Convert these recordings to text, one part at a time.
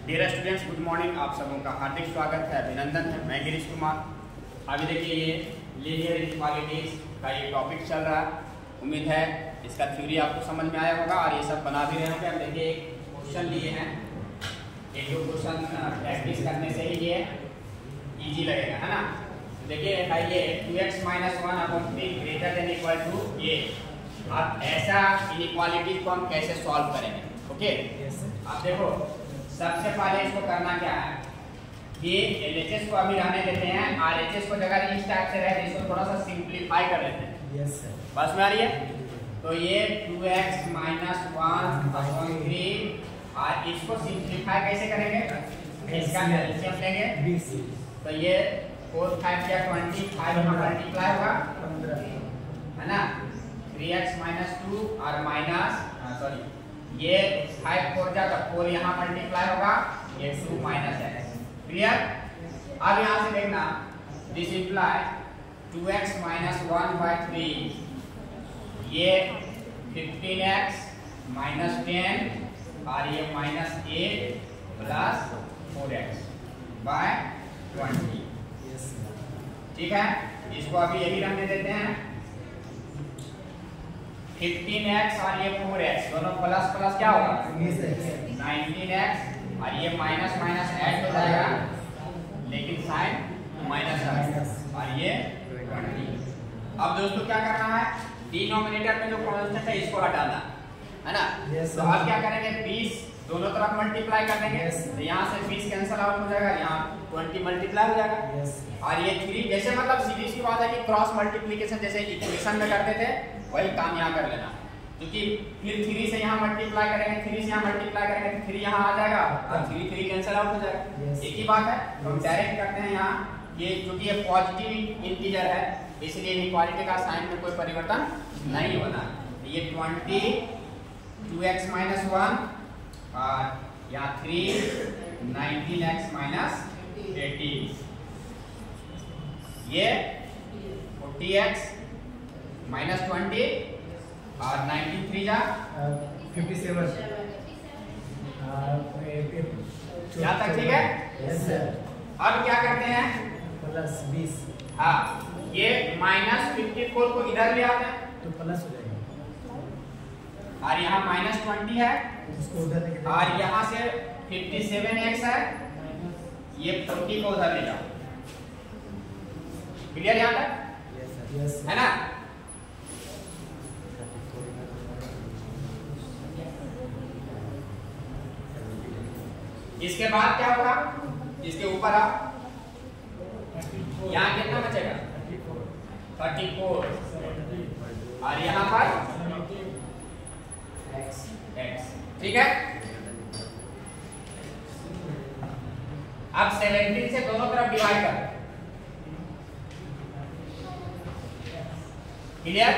Dear students, good morning. आप सबों का हार्दिक स्वागत है, अभिनंदन है। मैं गिरीश कुमार। अभी देखिए ये लीनियर इनइक्वालिटीज का ये टॉपिक चल रहा है। उम्मीद है इसका थ्योरी आपको समझ में आया होगा और ये सब बना भी रहे होंगे। हम देखिए एक क्वेश्चन लिए हैं, एक दो क्वेश्चन प्रैक्टिस करने से ही ये इजी लगेगा, है ना। तो देखिए ये 2x - 1/3 greater than equal to ये। अब ऐसा इनइक्वालिटी को हम कैसे सॉल्व करेंगे? ओके, अब देखो सबसे पहले इसको करना क्या है कि LHS को अभी रहने देते हैं, RHS को जगह इस टाइप से रहे, इसको थोड़ा सा सिंपलीफाई कर लेते हैं। यस सर, बस में आ रही है। तो ये 2x - 1/3 और इसको सिंपलीफाई कैसे करेंगे? इसका एलसीएम लेंगे। तो ये 4 5 या 25 में मल्टीप्लाई होगा 15, है ना। 3x - 2 और माइनस ये 5 4 जाएगा 4, यहाँ मल्टीप्लाई होगा ये 2 - x। क्लियर? अब यहाँ से देखना, दिस इम्प्लाई 2x - 1/3 ये 15x - 10 और ये -8 + 4x बाय 20। ठीक है, इसको अभी यही रहने देते हैं। 15x और ये 4x दोनों प्लस प्लस क्या होगा 19x और ये माइनस माइनस ऐड हो जाएगा, लेकिन साइन माइनस और ये 20। अब दोस्तों क्या करना है, डिनोमिनेटर में जो कांस्टेंट है इसको हटाना है ना। तो अब क्या करेंगे, 20 दोनों तरफ मल्टीप्लाई कर देंगे। तो यहाँ से 20 कैंसिल आउट हो जाएगा, यहाँ 20 मल्टीप्लाई हो जाएगा। और ये 3 जैसे मतलब सीधी सी बात है कि क्रॉस मल्टीप्लिकेशन जैसे इक्वेशन में करते थे वही काम यहाँ कर लेना। क्योंकि फिर 3 से यहाँ मल्टीप्लाई करेंगे, 3 से यहाँ मल्टीप्लाई करेंगे तो 3 यहाँ आ जाएगा और 3 कैंसिल आउट हो जाएगा। एक ही बात है। तो हम डायरेक्ट करते हैं यहाँ, ये क्योंकि ये पॉजिटिव इंटीजर है इसलिए इनइक्वालिटी का साइन में कोई परिवर्तन नहीं होना। ये 20 2x - 1 और यहाँ 3 19x - 18 ये 40x - 20 और 93 जा 57 यहाँ तक ठीक है। Yes sir. अब क्या करते हैं, प्लस 20 हाँ ये -54 को इधर ले आते हैं तो प्लस हो जाएगा और यहाँ -20 है इसको उधर लेके और यहाँ से 57x है, ये 40 को उधर ले जाओ। क्लियर यहाँ तक? यस है ना। इसके बाद क्या होगा, इसके ऊपर आप यहाँ कितना बचेगा 34 और यहाँ पर x। ठीक है, अब 17 से दोनों तरफ डिवाइड कर। क्लियर?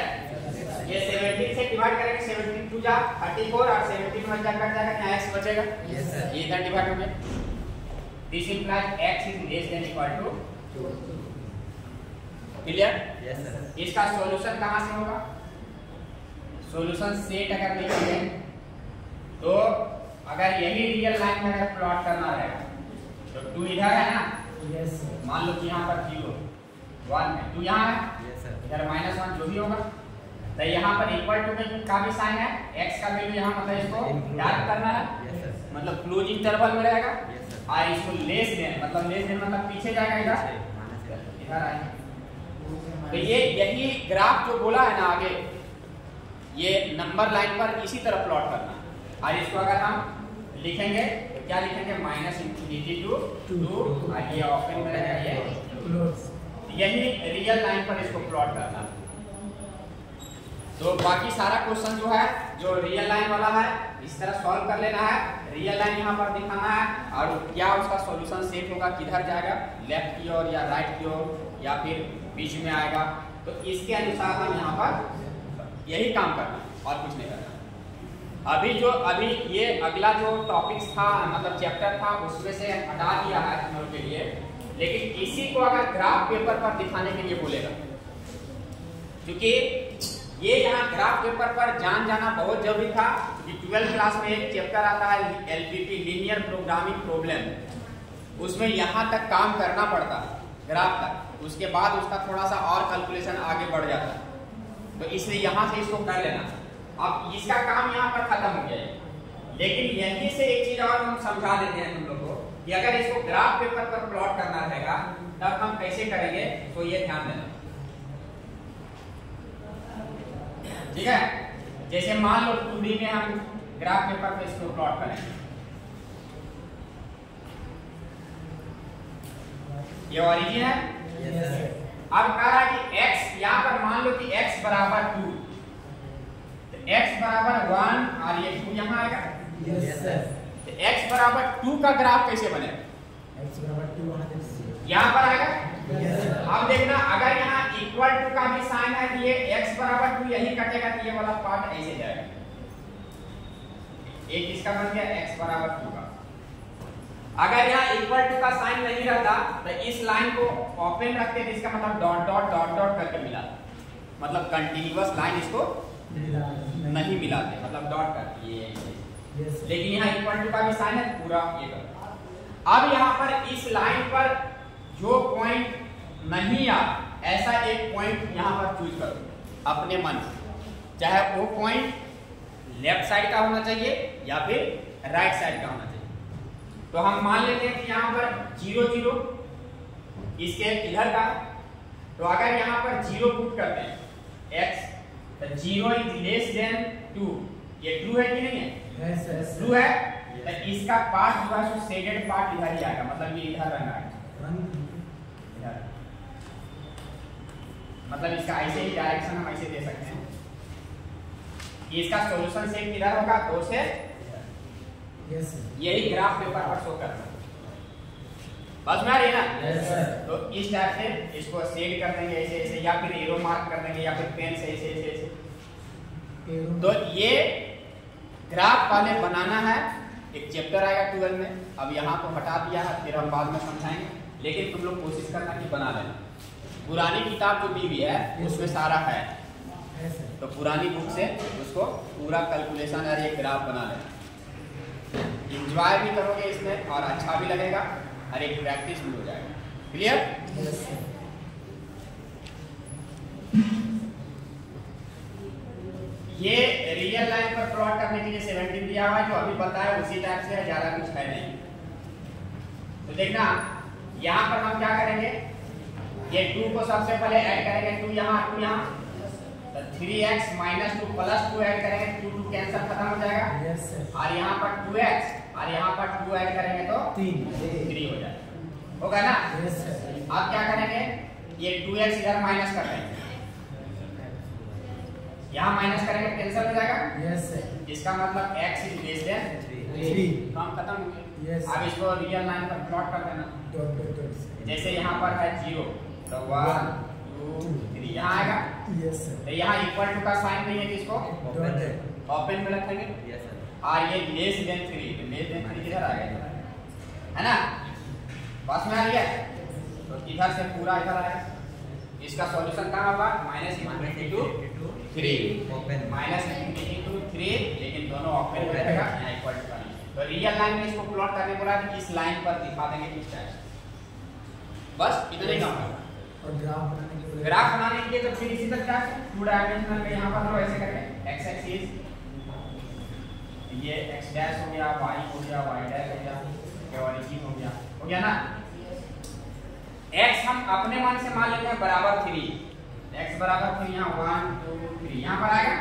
ये 17 से डिवाइड करेंगे, 17 2 जा 34 और 17 में क्या कट जाएगा, यहाँ x बचेगा। Yes sir. ये इधर डिवाइड हो गया। This implies x is less than equal to 2। Clear? Yes sir. इसका सॉल्यूशन कहां से होगा, सॉल्यूशन सेट अगर लिखेंगे तो अगर यही रियल लाइन में अगर प्लॉट करना रहेगा तो 2 इधर है ना, यस सर। मान लो कि यहाँ पर 0 1 है, 2 यहाँ है, यस सर। इधर -1 जो भी होगा। तो यहाँ पर इक्वल टू का भी साइन है, x का वैल्यू यहाँ मतलब इसको याद करना है, यस सर। मतलब क्लोज इंटरवल में रहेगा। Yes sir. और इसको लेस देन मतलब पीछे जाएगा, इधर आएगा। तो ये यही ग्राफ जो बोला है ना आगे, ये नंबर लाइन पर इसी तरह प्लॉट करना। और इसको अगर हम लिखेंगे तो क्या लिखेंगे, -∞ to 2 और ये ऑप्शन में रहेगा ये, यही रियल लाइन पर इसको प्लॉट करना। तो बाकी सारा क्वेश्चन जो है जो रियल लाइन वाला है इस तरह सॉल्व कर लेना है, रियल लाइन यहाँ पर दिखाना है और क्या उसका सॉल्यूशन सेट होगा, किधर जाएगा, लेफ्ट की ओर या राइट की ओर या फिर बीच में आएगा। तो इसके अनुसार हम यहाँ पर यही काम करना और कुछ नहीं करना। अभी ये अगला जो टॉपिक्स था मतलब चैप्टर था उसमें से हटा दिया है हम लोग के लिए, लेकिन इसी को अगर ग्राफ पेपर पर दिखाने के लिए बोलेगा, क्योंकि ये यहाँ ग्राफ पेपर पर जाना बहुत जरूरी था कि 12th क्लास में एक चैप्टर आता है एलपीपी लीनियर प्रोग्रामिंग प्रॉब्लम, उसमें यहाँ तक काम करना पड़ता ग्राफ तक, उसके बाद उसका थोड़ा सा और कैलकुलेशन आगे बढ़ जाता है, तो इसलिए यहाँ से इसको कर लेना। अब इसका काम यहाँ पर खत्म हो गया है, लेकिन यहीं से एक चीज और हम समझा देते हैं तुम लोग को कि अगर इसको ग्राफ पेपर पर प्लॉट करना रहेगा तब हम कैसे करेंगे, तो ये ध्यान देना, ठीक है। जैसे मान लो 2D में हम ग्राफ पेपर पे इसको प्लॉट करेंगे, ये ओरिजिन है। अब कह रहा है कि x, यहाँ पर मान लो कि x बराबर 2, तो x बराबर 1 और ये 2 यहाँ आएगा। तो x बराबर 2 का ग्राफ कैसे बनेगा? x बराबर 2 यहाँ पर आएगा। अब देखना, अगर यहाँ इक्वल टू का भी साइन है तो ये x बराबर 2 यही कटेगा, तो ये वाला पार्ट ऐसे जाएगा। एक इसका बन गया x बराबर 2 का। अगर यहाँ इक्वल टू का साइन नहीं रहता तो इस लाइन को ओपन रखते थे, इसका मतलब डॉट डॉट डॉट डॉट करके मिला, मतलब कंटिन्यूअस लाइन इसको नहीं मिलाते, मतलब डॉट करके ये लेकिन यहाँ इक्वल टू का भी साइन है पूरा ये कर। अब यहाँ पर इस लाइन पर जो पॉइंट नहीं आ, ऐसा एक पॉइंट यहाँ पर चूज करो अपने मन से, चाहे वो पॉइंट लेफ्ट साइड का होना चाहिए या फिर राइट साइड का होना चाहिए। तो हम मान लेते हैं कि यहाँ पर 0 0 इसके इधर का, तो अगर यहाँ पर 0 पुट करते हैं x, तो 0 इज लेस देन 2, ये ट्रू है कि नहीं है? ट्रू है। तो इसका पार्ट जो है सो शेडेड पार्ट इधर ही आएगा, मतलब ये इधर रंगा है, मतलब इसका ऐसे ही डायरेक्शन हम ऐसे दे सकते हैं कि इसका सॉल्यूशन सेट किधर होगा, 2 से यही ग्राफ पेपर पर शो करना, बस में आ रही है ना। तो इस टाइप से इसको शेड कर देंगे ऐसे ऐसे, या फिर एरो मार्क कर देंगे, या फिर पेन से ऐसे ऐसे ऐसे। तो ये ग्राफ वाले बनाना है, एक चैप्टर आएगा 12 में, अब यहाँ को हटा दिया है, फिर हम बाद में समझाएंगे, लेकिन तुम लोग कोशिश करना कि बना लेना। पुरानी किताब जो दी हुई है उसमें सारा है, तो पुरानी बुक से उसको पूरा कैलकुलेशन और ये ग्राफ बना लेना, एंजॉय भी करोगे इसमें और अच्छा भी लगेगा और एक प्रैक्टिस भी हो जाएगा। क्लियर? ये रियल लाइन पर प्लॉट करने के लिए 17 दिया हुआ है, जो अभी बताया उसी टाइप से है, ज्यादा कुछ है नहीं। तो देखना यहाँ पर हम क्या करेंगे, ये 2 को सबसे पहले ऐड करेंगे, 2 यहाँ 2 यहाँ, तो 3x - 2 + 2 ऐड करेंगे, 2 2 कैंसिल खत्म हो जाएगा, और यहाँ पर 2x और यहाँ पर 2 ऐड करेंगे तो 3 हो जाएगा, होगा ना। अब क्या करेंगे, ये 2x इधर माइनस कर देंगे, यहाँ माइनस करेंगे कैंसिल हो जाएगा, इसका मतलब x इज लेस देन 3, काम खत्म हो गया। अब इसको रियल लाइन पर प्लॉट कर देना, जैसे यहाँ पर है 0 तो 1 2 3 यहाँ आएगा, तो यहाँ इक्वल टू का साइन नहीं है, तो इसको ओपन में रखेंगे, और ये लेस देन 3, तो लेस देन 3 इधर आ गया, है ना, बस में आ गया। तो इधर से पूरा इधर आएगा, इसका सॉल्यूशन कहाँ होगा, -∞ to 3 -∞ to 3, लेकिन दोनों ओपन में रहेगा, यहाँ इक्वल टू का नहीं। तो रियल लाइन में इसको प्लॉट करने बोला कि इस लाइन पर दिखा देंगे किस टाइप, बस इतना ही काम है। और ग्राफ बनाने के लिए तो फिर इसी तरह 2 डायमेंशनल में यहाँ पर ऐसे करके x एक्सिस, ये x डैश हो गया, y हो गया, y डैश हो गया, ये ओरिजिन हो गया ना। x हम अपने मान से मान लेते हैं बराबर 3, x बराबर 3, यहाँ 1 2 3 यहाँ पर आएगा,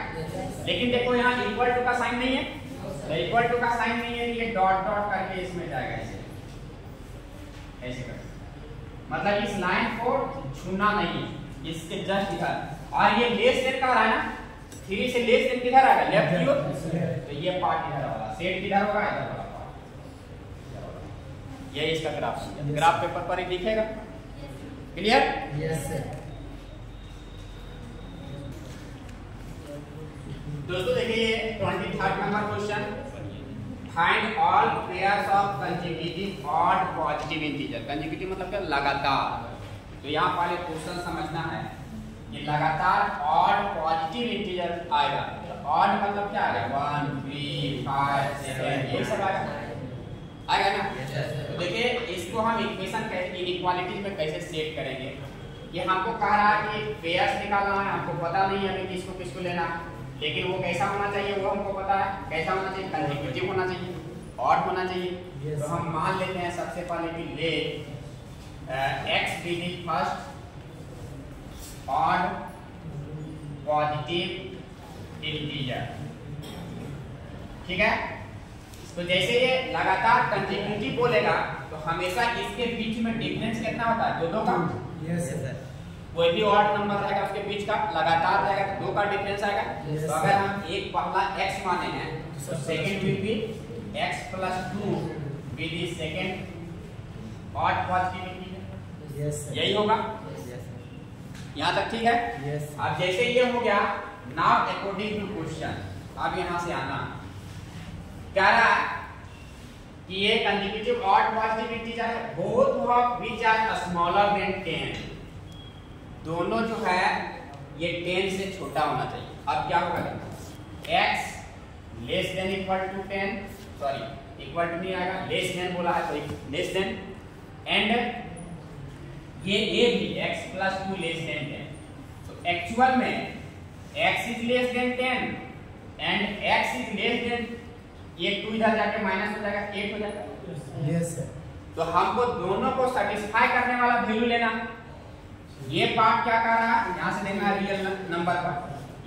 लेकिन देखो यहाँ इक्वल टू का साइन नहीं है, तो इक्वल टू का साइन नहीं है, ये डॉट डॉट करके इसमें जाएगा, ऐसे कर, मतलब इस लाइन को छूना नहीं है, इसके जस्ट इधर, और ये लेस देन का रहा है ना, 3 से लेस देन किधर आएगा, लेफ्ट की ओर, तो ये पार्ट इधर वाला सेट किधर होगा, इधर वाला पार्ट, ये इसका ग्राफ पेपर पर ही दिखेगा। क्लियर? Yes sir. दोस्तों देखिए 23rd number question, find all pairs of consecutive odd positive integer. Consecutive मतलब क्या, लगातार। तो यहाँ पहले क्वेश्चन समझना है ये लगातार ऑड पॉजिटिव इंटीजर आएगा। तो ऑड मतलब क्या आएगा 1 3 5 7 ये सब आएगा ना। तो देखिए इसको हम इक्वेशन कैसे इनइक्वालिटीज में कैसे सेट करेंगे। ये हमको कह रहा है कि पेयर्स निकालना है, हमको पता नहीं है अभी किसको किसको लेना, लेकिन वो कैसा होना चाहिए वो हमको पता है। कैसा होना चाहिए, कंसेक्यूटिव होना चाहिए, ऑड होना चाहिए। तो हम मान लेते हैं सबसे पहले कि ले x be the first odd positive integer, ठीक है। तो जैसे ये लगातार कंसेक्यूटिव बोलेगा तो हमेशा इसके बीच में डिफरेंस कितना होता है, दो का। Yes sir. कोई भी ऑड नंबर रहेगा उसके बीच का लगातार रहेगा तो 2 का डिफरेंस आएगा। तो अगर हम एक पहला x माने हैं तो second will be x + 2 be the second odd positive integer. Yes sir. यही होगा। यहाँ तक ठीक है। यस। अब जैसे ये हो गया, नाउ अकॉर्डिंग टू क्वेश्चन, अब यहाँ से आना कह रहा है कि ये कंसेक्यूटिव ऑड पॉजिटिव इंटीजर है, both of which are smaller than 10। दोनों जो है ये 10 से छोटा होना चाहिए। अब क्या होगा, x less than equal to 10, sorry equal to नहीं आएगा, लेस देन बोला है तो लेस देन, एंड ये a भी x + 2 लेस देन 10। तो एक्चुअल में x is less than 10 and x is less than, ये 2 इधर जाके माइनस हो जाएगा, 8 हो जाएगा। Yes sir. तो हमको दोनों को सेटिस्फाई करने वाला वैल्यू लेना। ये पार्ट क्या कर रहा है, यहाँ से देखना है रियल नंबर पर,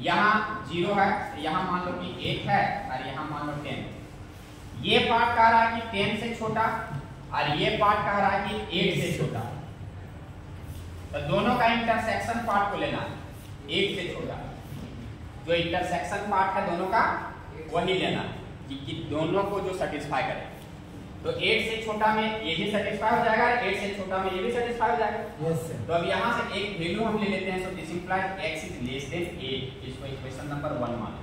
यहाँ 0 है तो यहाँ मान लो कि 1 है और यहाँ मान लो 10। ये पार्ट कह रहा है कि 10 से छोटा और ये पार्ट कह रहा है कि 8 से छोटा। तो दोनों का इंटरसेक्शन पार्ट को लेना है, 1 से छोटा। जो इंटरसेक्शन पार्ट है दोनों का वही लेना कि दोनों को जो सेटिस्फाई करे। तो 8 से छोटा में ये भी सेटिस्फाई हो जाएगा, 8 से छोटा में ये भी सेटिस्फाई हो जाएगा। Yes sir. तो अब यहाँ से एक वैल्यू हम ले लेते हैं, so this implies x is less then 8। इसको इक्वेशन नंबर 1 मानो।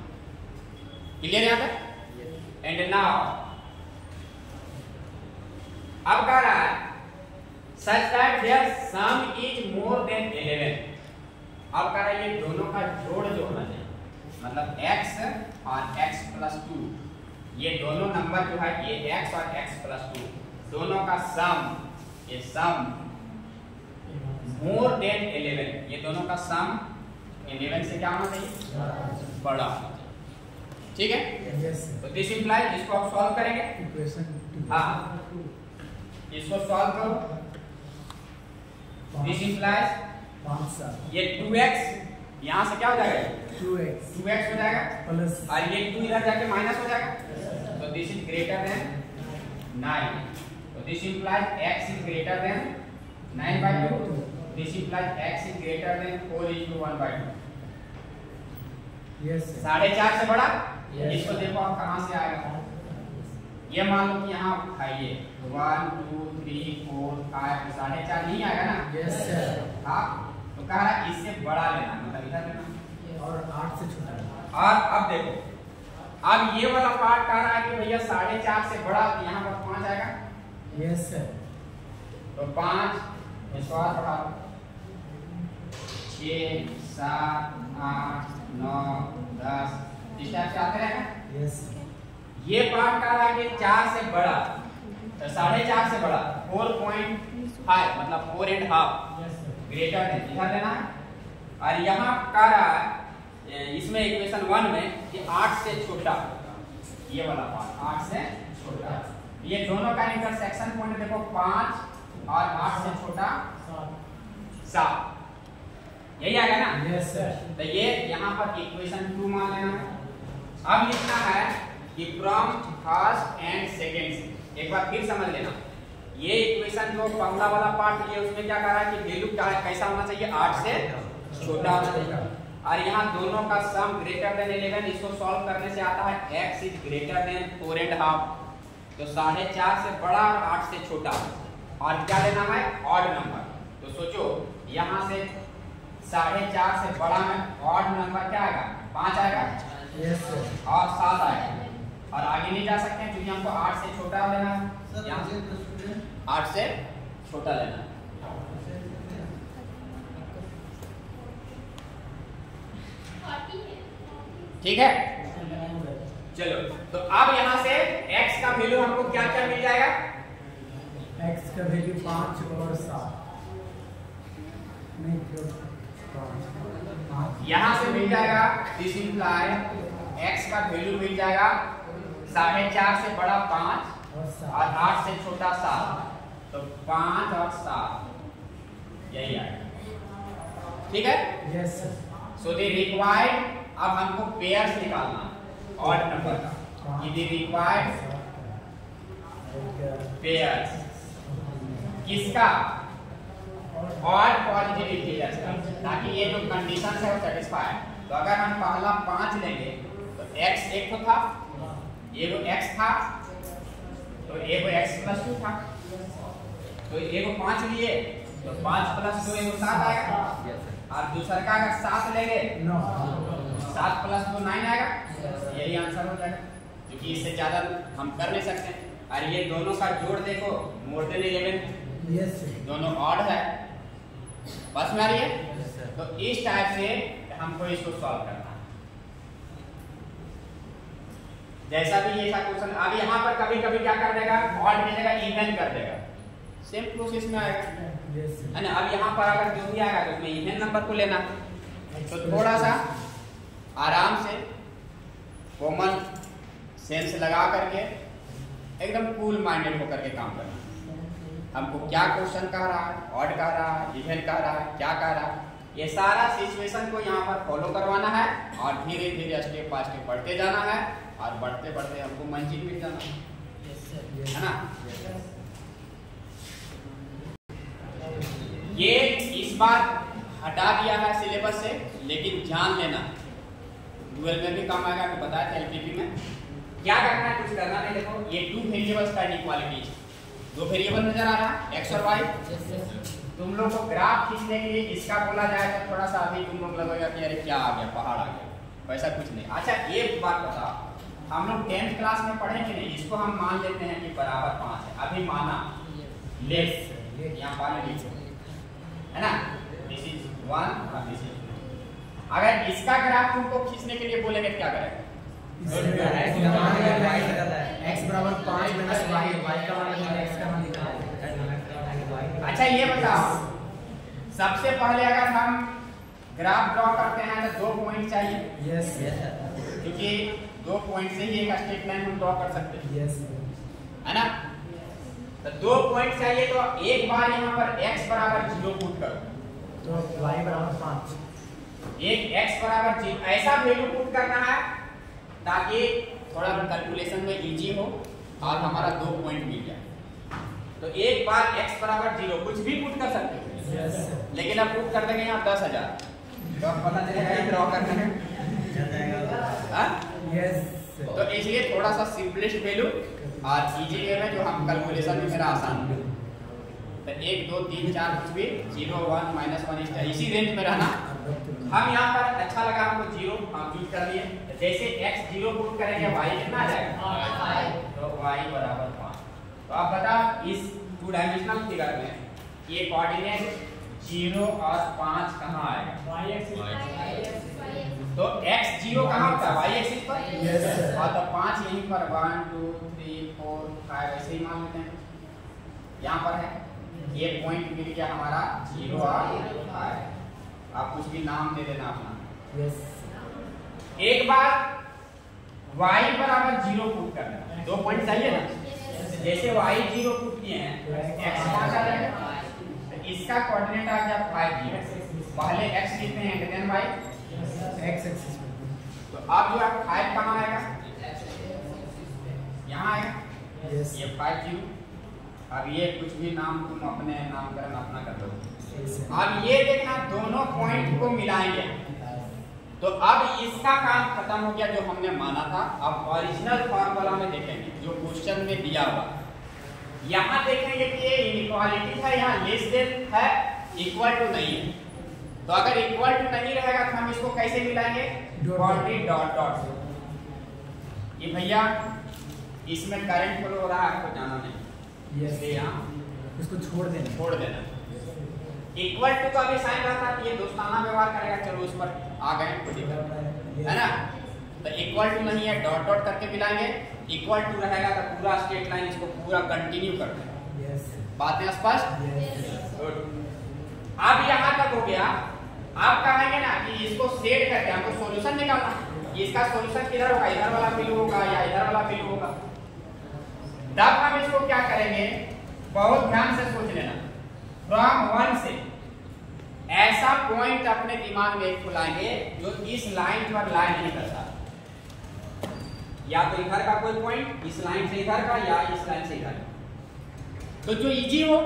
क्लियर है यहाँ तक? एंड नाउ अब कह रहा है such that their sum is more than 11। अब कह रहा है ये दोनों का जोड़ जो होना चाहिए, मतलब x और x + 2, ये दोनों नंबर जो है ये x और x + 2 दोनों का सम, ये सम मोर देन 11, ये दोनों का सम 11 से क्या होना चाहिए, बड़ा होना चाहिए। ठीक है। Yes sir. तो दिस इंप्लाइज, इसको आप सॉल्व करेंगे। इक्वेशन हाँ, इसको सॉल्व करो। This implies 5 sir. ये 2x यहाँ से क्या हो जाएगा, 2x 2x हो जाएगा प्लस, और ये 2 इधर जाके माइनस हो जाएगा। तो दिस इज ग्रेटर देन 9। तो this implies x is greater than 9/2। This implies x is greater than 4:1/2। Yes sir. 4.5 से बड़ा। Yes. इसको देखो आप कहाँ से आएगा, ये मान लो कि यहाँ उठाइए 1 2 3 4 5, 4.5 नहीं आएगा ना। Yes sir. हाँ, तो कह रहा है इससे बड़ा लेना, मतलब इधर लेना। और 8 से छोटा। और अब देखो, अब ये वाला पार्ट कह रहा है कि भैया 4.5 से बड़ा, तो यहाँ पर 5 आएगा। Yes sir. तो 5 इसको और बढ़ा 6 7 8 9 10 इस टाइप से आते रहेगा। यस। ये पार्ट कह रहा है कि 4 से बड़ा, तो 4.5 से बड़ा 4.5 मतलब 4.5 ग्रेटर देन, इधर लेना है। और यहाँ कह रहा है इसमें इक्वेशन 1 में कि 8 से छोटा, ये वाला पार्ट 8 से छोटा। ये दोनों का इंटरसेक्शन पॉइंट देखो 5 और 8 से छोटा 7, यही आएगा ना। Yes sir. तो ये यहाँ पर इक्वेशन 2 मान लेना है। अब लिखना है कि फ्रॉम फर्स्ट एंड सेकेंड से, एक बार फिर समझ लेना, ये इक्वेशन जो पहला वाला पार्ट ये उसमें क्या कह रहा है कि वैल्यू कैसा होना चाहिए, 8 से छोटा होना चाहिए। और यहाँ दोनों का सम ग्रेटर देन 11, इसको सॉल्व करने से आता है x इज ग्रेटर देन 4.5। तो 4.5 से बड़ा और 8 से छोटा, और क्या लेना है, ऑड नंबर। तो सोचो यहाँ से 4.5 से बड़ा में ऑड नंबर क्या आएगा, 5 आएगा। Yes sir. और 7 आएगा, और आगे नहीं जा सकते क्योंकि हमको 8 से छोटा लेना है, यहाँ से 8 से छोटा लेना है। ठीक है, चलो तो अब यहाँ से x का वैल्यू हमको क्या क्या मिल जाएगा? x का वैल्यू 5 और 7 नहीं क्यों 5 यहाँ से मिल जाएगा, दिस इंप्लाई x का वैल्यू मिल जाएगा 4.5 से बड़ा 5 और 8 से छोटा 7, तो 5 और 7 यही आएगा, ठीक है। यस सो दे रिक्वायर्ड, अब हमको पेयर्स निकालना ऑड नंबर का, दे रिक्वायर्ड पेयर्स किसका? ऑड पॉजिटिव इंटीजर्स का, ताकि ये जो कंडीशन है वो सेटिस्फाई है। तो अगर हम पहला 5 लेंगे तो x एक तो था, ये वो x था, तो ये वो x + 2 था, तो ये वो 5 लिए तो 5 + 2 ये वो 7 आएगा, और दूसरा का अगर 7 लेंगे 7 + 2 9 आएगा, यही आंसर हो जाएगा, क्योंकि इससे ज्यादा हम कर नहीं सकते। और ये दोनों का जोड़ देखो, मोर देन 11, यस दोनों ऑड है, बस में आ रही है। तो इस टाइप से हमको इसको सॉल्व करना है, जैसा भी ये क्वेश्चन। अब यहाँ पर कभी कभी क्या कर देगा, ऑड की जगह इवन कर देगा, सेम प्रोसेस में आएगा, है ना। अब यहाँ पर अगर जो भी आएगा तो उसमें इवन नंबर को लेना, तो थोड़ा सा आराम से कॉमन सेंस लगा करके एकदम कूल माइंडेड होकर के काम करना। हमको क्या क्वेश्चन कह रहा है, ऑड कह रहा है, इवन कह रहा है, क्या कह रहा है, ये सारा सिचुएशन को यहाँ पर फॉलो करवाना है और धीरे धीरे स्टेप बाय स्टेप बढ़ते जाना है, और बढ़ते बढ़ते हमको मंजिल मिल जाना है ना। ये इस बार हटा दिया है सिलेबस से, लेकिन जान लेना डुअल में भी काम आएगा, मैं बताया था एलपीपी में क्या करना है, कुछ करना नहीं। देखो ये 2 वेरिएबल्स का इनइक्वालिटी, 2 वेरिएबल नजर आ रहा है x और y। तुम लोग को ग्राफ खींचने के लिए इसका बोला जाए तो थोड़ा सा अभी तुम लोग लगेगा कि अरे क्या आ गया, पहाड़ आ गया, वैसा कुछ नहीं। अच्छा एक बात बताओ, हम लोग 10th क्लास में पढ़े कि नहीं, इसको हम मान लेते हैं कि बराबर 5 है, अभी माना लेस यहाँ पाले लिखो, है ना, दिस इज 1 और दिस इज 2। अगर इसका ग्राफ तुमको खींचने के लिए बोलेंगे क्या करेगा? x बराबर 5 - y, y का मान x का मान निकाल। अच्छा ये बताओ, सबसे पहले अगर हम ग्राफ ड्रॉ करते हैं तो 2 पॉइंट चाहिए, यस क्योंकि 2 पॉइंट से ही एक स्ट्रेट लाइन हम ड्रॉ कर सकते हैं, यस है ना। तो 2 पॉइंट चाहिए, तो एक बार यहाँ पर x बराबर 0 पुट करो, तो y बराबर 5, एक x बराबर 0 ऐसा वैल्यू पुट करना है ताकि थोड़ा कैलकुलेशन में इजी हो और हमारा 2 पॉइंट मिल जाए। तो एक बार x बराबर 0 कुछ भी पुट कर सकते हो, यस लेकिन अब पुट कर देंगे यहाँ 10,000, तो अब पता चलेगा ये ड्रॉ करना है, यस। तो इसलिए थोड़ा सा सिंपलेस्ट वैल्यू और इजी वे में जो हम कैलकुलेशन में मेरा आसान हो, तो 1 2 3 4 कुछ भी 0 1 -1 इसी रेंज में रहना। हम यहाँ पर अच्छा लगा हमको 0 हम चूज कर लिए, जैसे x 0 पुट करेंगे y कितना आ जाएगा, तो y बराबर 5। तो आप बताओ इस 2 डायमेंशनल फिगर में ये कोऑर्डिनेट 0 और 5 कहाँ आएगा, y एक्सिस, तो x 0 कहाँ होता है, y एक्सिस पर, यस और तो 5 यहीं पर 1 2 3 4 5 ऐसे ही मान लेते हैं, यहाँ पर है ये पॉइंट मिल गया हमारा 0 और 5। आप कुछ भी नाम दे देना अपना। यस एक बार y बराबर 0 पुट करना, 2 पॉइंट चाहिए ना, जैसे y 0 पुट किए हैं x कहाँ आ जाएगा, तो इसका कोऑर्डिनेट आ गया 5 0, पहले x लिखते हैं देन y, x एक्सिस में, तो अब जो है 5 कहाँ आएगा, यहाँ आएगा, यस ये 5 0। अब ये कुछ भी नाम तुम अपने नामकरण अपना कर दो। अब ये देखना दोनों पॉइंट को मिलाएंगे, तो अब इसका काम खत्म हो गया जो हमने माना था। अब ओरिजिनल फॉर्मूला में देखेंगे जो क्वेश्चन में दिया हुआ, यहाँ देखेंगे कि ये इनइक्वालिटी है, यहाँ लेस देन है, इक्वल टू नहीं है। तो अगर इक्वल टू नहीं रहेगा तो हम इसको कैसे मिलाएंगे, बाउंड्री डॉट डॉट से। ये भैया इसमें करंट फ्लो हो रहा है, आपको जाना नहीं, यस यहाँ इसको छोड़ देना। इक्वल टू का भी साइन रहता है, ये दोस्ताना व्यवहार करेगा, चलो उस पर आ गए, कोई दिक्कत है ना। तो इक्वल टू नहीं है, डॉट डॉट करके मिलाएंगे। इक्वल टू रहेगा तो पूरा स्ट्रेट लाइन इसको पूरा कंटिन्यू कर देंगे। बातें स्पष्ट? गुड। अब यहाँ तक हो गया। आप कहेंगे ना कि इसको सेट करके हमको सॉल्यूशन निकालना है। इसका सॉल्यूशन किधर होगा, इधर वाला बिंदु होगा या इधर वाला बिंदु होगा। तब हम इसको क्या करेंगे, बहुत ध्यान से सोच लेना। फ्रॉम 1 से ऐसा पॉइंट अपने दिमाग में खुलाएंगे जो इस लाइन पर लाइन नहीं करता, या तो इधर का कोई पॉइंट, इस लाइन से इधर का या इस लाइन से इधर का, तो जो इजी हो।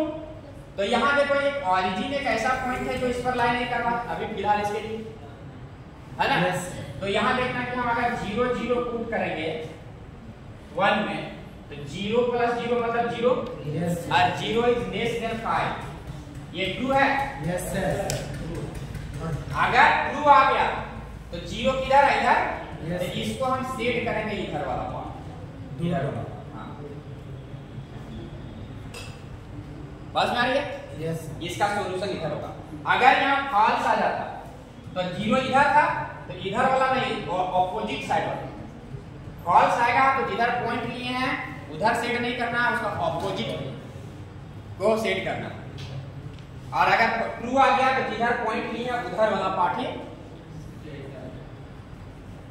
तो यहाँ देखो एक ऑरिजिन एक ऐसा पॉइंट है जो इस पर लाइन नहीं कर रहा अभी फिलहाल इसके लिए, है ना? तो यहाँ देखना कि हम अगर 0 0 पुट करेंगे 1 में, तो 0 + 0 मतलब 0, और 0 इज लेस देन 5, ये ट्रू है? Yes sir. अगर ट्रू आ गया तो 0 किधर है, इधर। तो इसको हम सेट करेंगे इधर वाला पार्ट, इधर वाला। हाँ, बस में आ रही है? यस। इसका सॉल्यूशन इधर होगा। अगर यहाँ फॉल्स आ जाता तो 0 इधर था, तो इधर वाला नहीं, ऑपोजिट साइड वाला। फॉल्स आएगा तो जिधर पॉइंट लिए हैं उधर सेट नहीं करना है, उसका ऑपोजिट को सेट करना। और अगर ट्रू आ गया तो जिधर पॉइंट लिए हैं उधर वाला पार्ट ही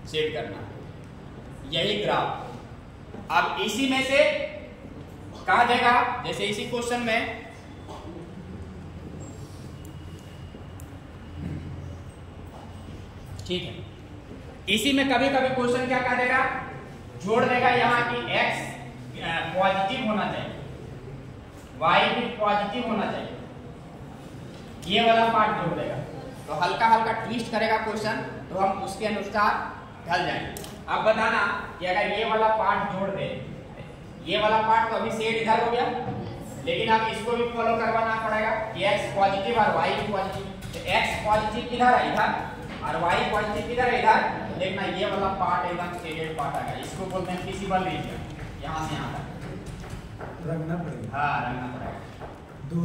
सेट करना। यही ग्राफ। अब इसी में से कहा जाएगा, जैसे इसी क्वेश्चन में ठीक है, इसी में कभी कभी क्वेश्चन क्या कह देगा, जोड़ देगा यहाँ की x पॉजिटिव होना चाहिए, y भी पॉजिटिव होना चाहिए, ये वाला पार्ट जोड़ देगा। तो हल्का हल्का ट्विस्ट करेगा क्वेश्चन, तो हम उसके अनुसार ढल जाएंगे। अब बताना कि अगर ये वाला पार्ट जोड़ दे, ये वाला पार्ट तो अभी सेट इधर हो गया, लेकिन अब इसको भी फॉलो करवाना पड़ेगा कि x पॉजिटिव और y भी पॉजिटिव। तो x पॉजिटिव किधर है, इधर, और y पॉजिटिव किधर है, इधर। तो देखना ये वाला पार्ट एकदम शेडेड पार्ट आ गया, इसको बोलते हैं फिजिबल रीजन। यहाँ से यहाँ तक रंगना पड़ेगा। हाँ, रंगना पड़ेगा। दो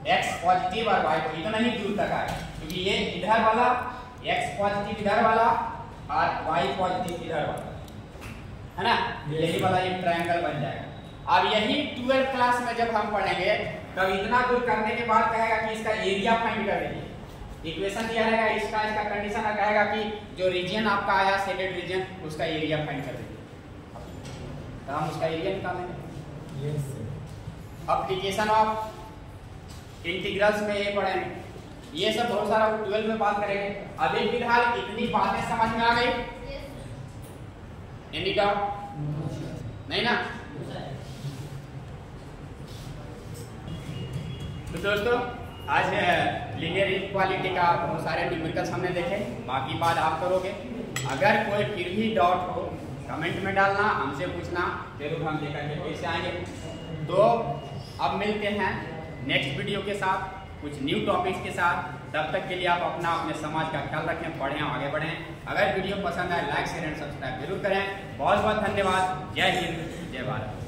x पॉजिटिव और y इतना ही दूर तक आएगा, क्योंकि ये इधर वाला x पॉजिटिव इधर वाला और y पॉजिटिव इधर वाला, है ना? यही वाला एक ट्रायंगल बन जाएगा। अब यही 12th क्लास में जब हम पढ़ेंगे तब इतना दूर करने के बाद कहेगा कि इसका एरिया फाइंड कर दीजिए। इक्वेशन दिया रहेगा, इसका कंडीशन कहेगा कि जो रीजन आपका आया शेडेड रीजन, उसका एरिया फाइंड कर दीजिए, तो हम उसका एरिया निकालेंगे। यस। एप्लीकेशन ऑफ इंटीग्रल्स में ये पढ़ेंगे, ये सब बहुत सारा 12 में बात करेंगे। अभी फिलहाल इतनी बातें समझ में आ गई? Any doubt? नहीं ना? तो दोस्तों आज लीनियर इक्वालिटी का बहुत सारे न्यूमेरिकल्स हमने देखे, बाकी बात आप करोगे। अगर कोई फिर भी डाउट हो कमेंट में डालना, हमसे पूछना, जरूर हम लेकर के फिर से आएंगे। तो अब मिलते हैं नेक्स्ट वीडियो के साथ, कुछ न्यू टॉपिक्स के साथ। तब तक के लिए आप अपने समाज का ख्याल रखें, पढ़ें, आगे बढ़ें। अगर वीडियो पसंद आए लाइक शेयर एंड सब्सक्राइब जरूर करें। बहुत बहुत धन्यवाद। जय हिंद, जय भारत।